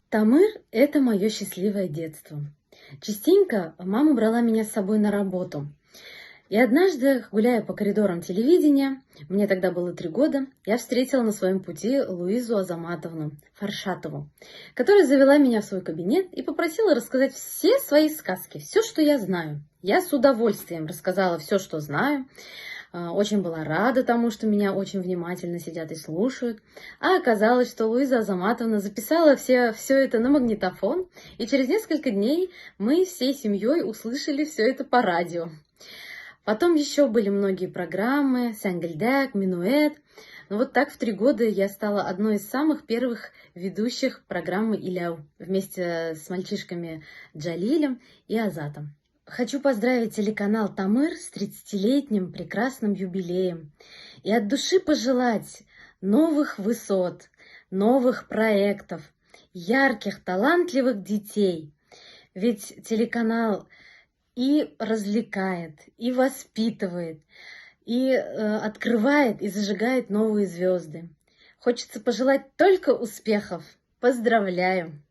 Тамыр– это мое счастливое детство. Частенько мама брала меня с собой на работу. И однажды, гуляя по коридорам телевидения, мне тогда было 3 года, я встретила на своем пути Луизу Азаматовну Фаршатову, которая завела меня в свой кабинет и попросила рассказать все свои сказки, все, что я знаю. Я с удовольствием рассказала все, что знаю. Очень была рада тому, что меня очень внимательно сидят и слушают. А оказалось, что Луиза Азаматовна записала все это на магнитофон, и через несколько дней мы всей семьей услышали все это по радио. Потом еще были многие программы, Сянгельдяк, Минуэт. Но вот так в 3 года я стала одной из самых первых ведущих программы «Иляу» вместе с мальчишками Джалилем и Азатом. Хочу поздравить телеканал Тамыр с 30-летним прекрасным юбилеем и от души пожелать новых высот, новых проектов, ярких, талантливых детей. Ведь телеканал и развлекает, и воспитывает, и открывает и зажигает новые звезды. Хочется пожелать только успехов. Поздравляю!